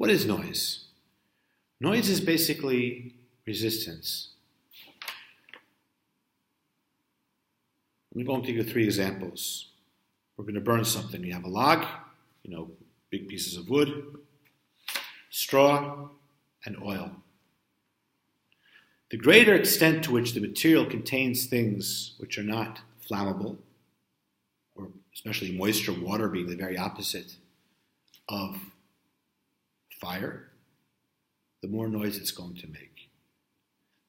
What is noise? Noise is basically resistance. I'm going to give you 3 examples. We're going to burn something. You have a log, big pieces of wood, straw, and oil. The greater extent to which the material contains things which are not flammable, or especially moisture, water being the very opposite of fire, the more noise it's going to make.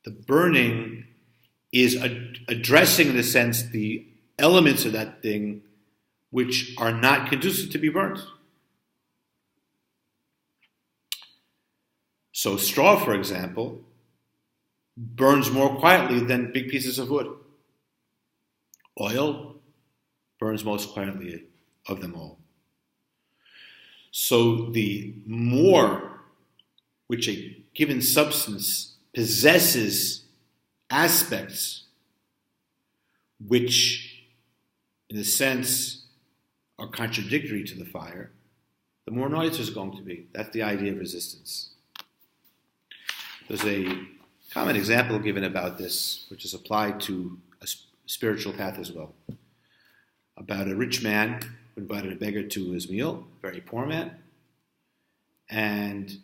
The burning is addressing, in a sense, the elements of that thing which are not conducive to be burnt. So straw, for example, burns more quietly than big pieces of wood. Oil burns most quietly of them all. So the more which a given substance possesses aspects which, in a sense, are contradictory to the fire, the more noise there's going to be. That's the idea of resistance. There's a common example given about this, which is applied to a spiritual path as well. About a rich man who invited a beggar to his meal, a very poor man. And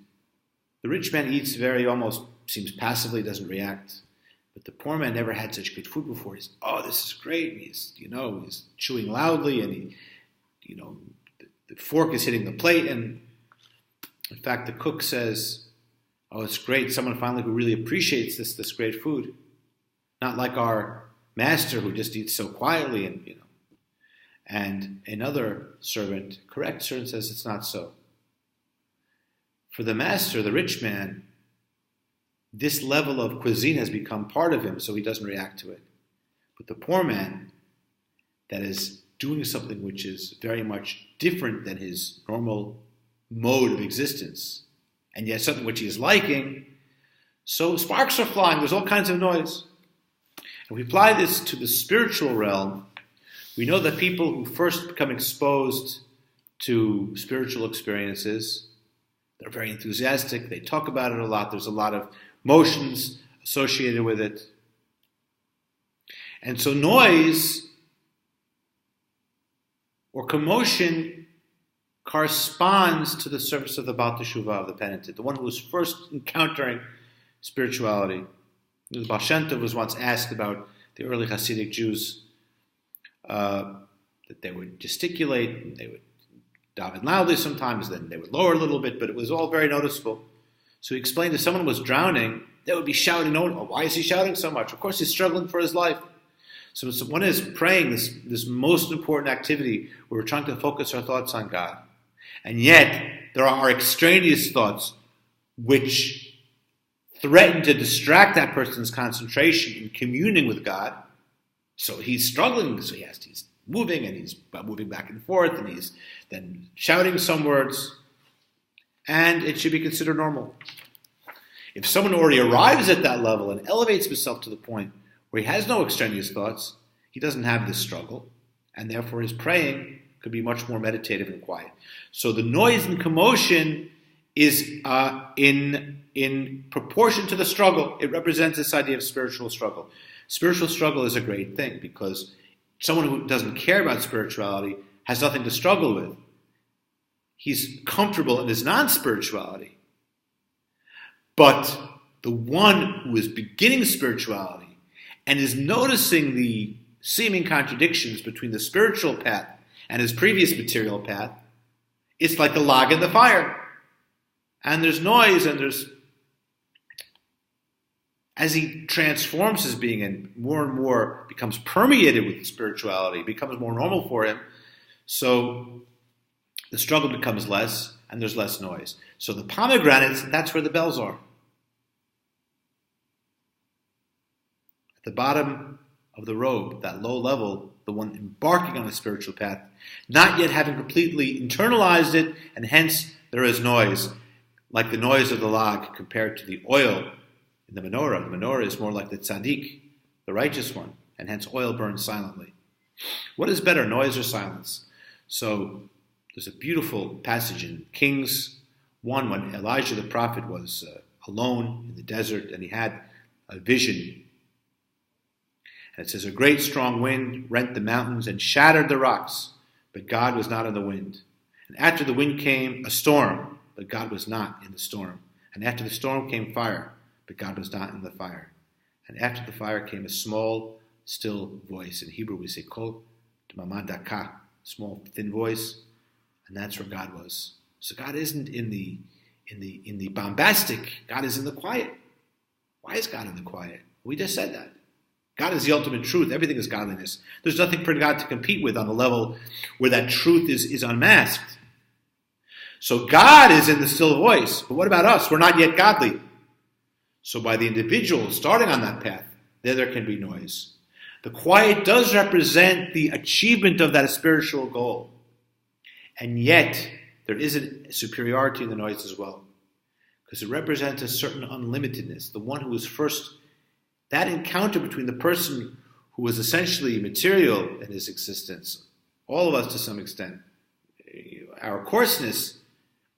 the rich man eats almost seems passively, doesn't react. But the poor man never had such good food before. He's, this is great. And he's chewing loudly, and the fork is hitting the plate. And in fact, the cook says, it's great. Someone finally who really appreciates this great food. Not like our master who just eats so quietly. And another servant, correct servant, says it's not so. For the master, the rich man, this level of cuisine has become part of him, so he doesn't react to it. But the poor man, that is doing something which is very much different than his normal mode of existence, and yet something which he is liking, so sparks are flying, there's all kinds of noise. And we apply this to the spiritual realm. We know that people who first become exposed to spiritual experiences, they're very enthusiastic, they talk about it a lot, there's a lot of emotions associated with it. And so noise or commotion corresponds to the surface of the Baal Teshuvah, of the penitent, the one who was first encountering spirituality. The Baal Shem Tov was once asked about the early Hasidic Jews, that they would gesticulate, they would daven loudly sometimes, then they would lower a little bit, but it was all very noticeable. So he explained if someone was drowning, they would be shouting, why is he shouting so much? Of course, he's struggling for his life. So one is praying, this most important activity where we're trying to focus our thoughts on God. And yet, there are extraneous thoughts which threaten to distract that person's concentration in communing with God. So he's struggling, so he's moving, and he's moving back and forth, and he's then shouting some words, and it should be considered normal. If someone already arrives at that level and elevates himself to the point where he has no extraneous thoughts, he doesn't have this struggle, and therefore his praying could be much more meditative and quiet. So the noise and commotion is in proportion to the struggle. It represents this idea of spiritual struggle. Spiritual struggle is a great thing because someone who doesn't care about spirituality has nothing to struggle with. He's comfortable in his non-spirituality. But the one who is beginning spirituality and is noticing the seeming contradictions between the spiritual path and his previous material path, it's like a log in the fire. And there's noise, and as he transforms his being and more becomes permeated with spirituality, becomes more normal for him, so the struggle becomes less, and there's less noise. So the pomegranates, that's where the bells are. At the bottom of the robe, that low level, the one embarking on a spiritual path, not yet having completely internalized it, and hence there is noise, like the noise of the log compared to the oil in the menorah. The menorah is more like the tzaddik, the righteous one, and hence oil burns silently. What is better, noise or silence? So there's a beautiful passage in Kings One, when Elijah the prophet was alone in the desert and he had a vision. And it says, a great strong wind rent the mountains and shattered the rocks, but God was not in the wind. And after the wind came a storm, but God was not in the storm. And after the storm came fire, but God was not in the fire. And after the fire came a small, still voice. In Hebrew we say kol d'mamadaka, small, thin voice, and that's where God was. So God isn't in the bombastic. God is in the quiet. Why is God in the quiet? We just said that. God is the ultimate truth. Everything is godliness. There's nothing for God to compete with on the level where that truth is unmasked. So God is in the still voice. But what about us? We're not yet godly. So by the individual starting on that path, there can be noise. The quiet does represent the achievement of that spiritual goal. And yet, there is a superiority in the noise as well. Because it represents a certain unlimitedness. The one who was first, that encounter between the person who was essentially material in his existence, all of us to some extent, our coarseness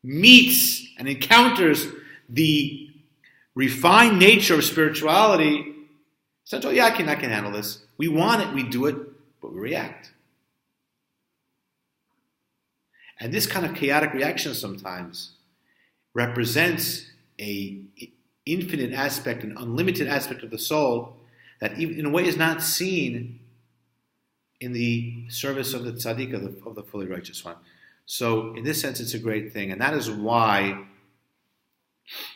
meets and encounters the refined nature of spirituality. So, oh yeah, I can handle this. We want it, we do it, but we react. And this kind of chaotic reaction sometimes represents a infinite aspect, an unlimited aspect of the soul that even in a way is not seen in the service of the tzaddik, of the fully righteous one. So in this sense, it's a great thing. And that is why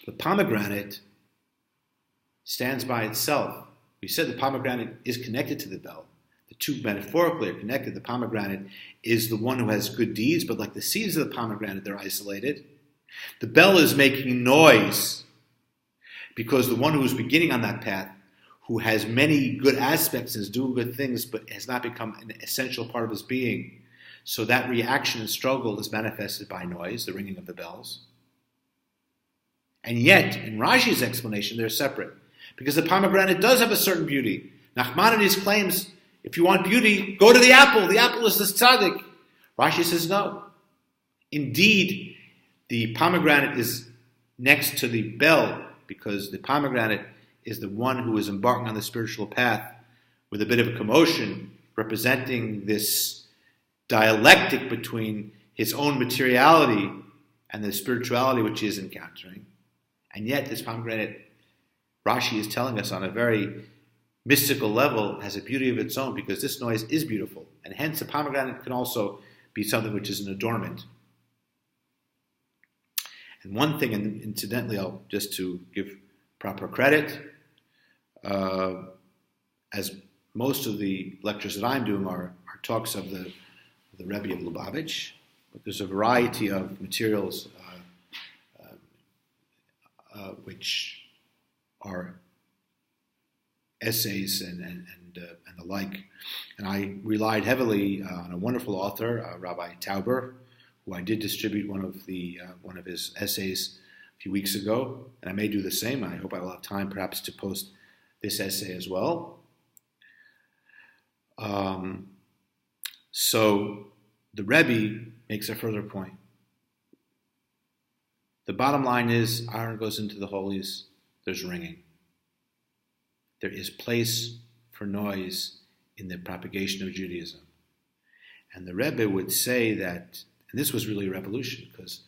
the pomegranate stands by itself. We said the pomegranate is connected to the bell. The two metaphorically are connected. The pomegranate is the one who has good deeds, but like the seeds of the pomegranate, they're isolated. The bell is making noise because the one who is beginning on that path, who has many good aspects and is doing good things, but has not become an essential part of his being. So that reaction and struggle is manifested by noise, the ringing of the bells. And yet, in Rashi's explanation, they're separate. Because the pomegranate does have a certain beauty. Nachmanides claims, if you want beauty, go to the apple. The apple is the tzaddik. Rashi says no. Indeed, the pomegranate is next to the bell because the pomegranate is the one who is embarking on the spiritual path with a bit of a commotion, representing this dialectic between his own materiality and the spirituality which he is encountering. And yet this pomegranate, Rashi is telling us on a very mystical level, has a beauty of its own because this noise is beautiful. And hence the pomegranate can also be something which is an adornment. And one thing, and incidentally, just to give proper credit, as most of the lectures that I'm doing are talks of the Rebbe of Lubavitch, but there's a variety of materials which are essays and the like. And I relied heavily on a wonderful author, Rabbi Tauber, who I did distribute one of his essays a few weeks ago, and I may do the same. I hope I will have time perhaps to post this essay as well. So the Rebbe makes a further point. The bottom line is, Aaron goes into the holies, there's ringing. There is place for noise in the propagation of Judaism. And the Rebbe would say that, and this was really a revolution, because,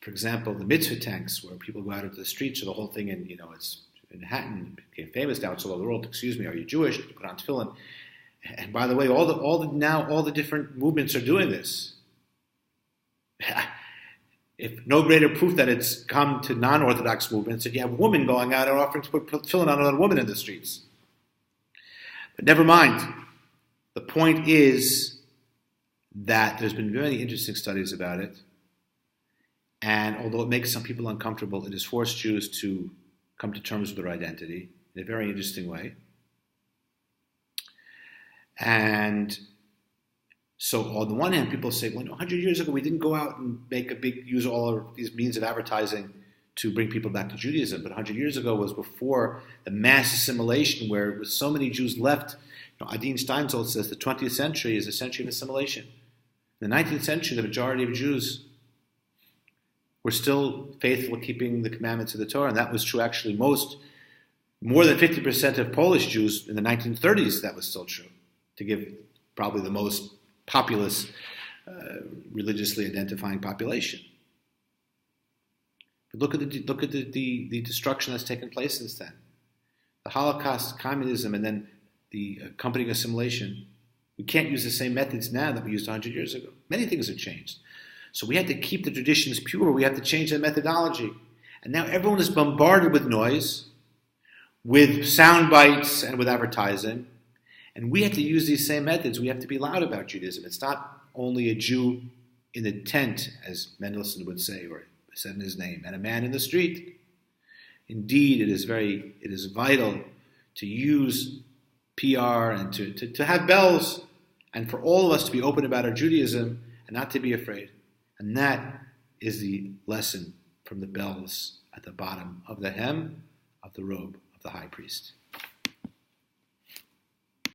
for example, the mitzvah tanks, where people go out into the streets, or the whole thing, and it's in Manhattan, became famous now, it's all over the world. Excuse me, are you Jewish? You put on tefillin. And by the way, all the different movements are doing this. If no greater proof that it's come to non-Orthodox movements, that you have women going out and offering to put tefillin on another woman in the streets. But never mind. The point is that there's been very interesting studies about it. And although it makes some people uncomfortable, it has forced Jews to come to terms with their identity in a very interesting way. And so on the one hand, people say, well, 100 years ago, we didn't go out and use all of these means of advertising to bring people back to Judaism. But 100 years ago was before the mass assimilation where so many Jews left. Adin Steinsaltz says the 20th century is a century of assimilation. In the 19th century, the majority of Jews were still faithful keeping the commandments of the Torah, and that was true actually more than 50% of Polish Jews in the 1930s, that was still true, to give probably the most populous, religiously identifying population. But look at the destruction that's taken place since then. The Holocaust, communism, and then the accompanying assimilation. We can't use the same methods now that we used 100 years ago. Many things have changed. So we have to keep the traditions pure. We have to change the methodology. And now everyone is bombarded with noise, with sound bites, and with advertising. And we have to use these same methods. We have to be loud about Judaism. It's not only a Jew in the tent, as Mendelssohn would say, or said in his name, and a man in the street. Indeed, it is vital to use PR and to have bells, and for all of us to be open about our Judaism and not to be afraid. And that is the lesson from the bells at the bottom of the hem of the robe of the high priest.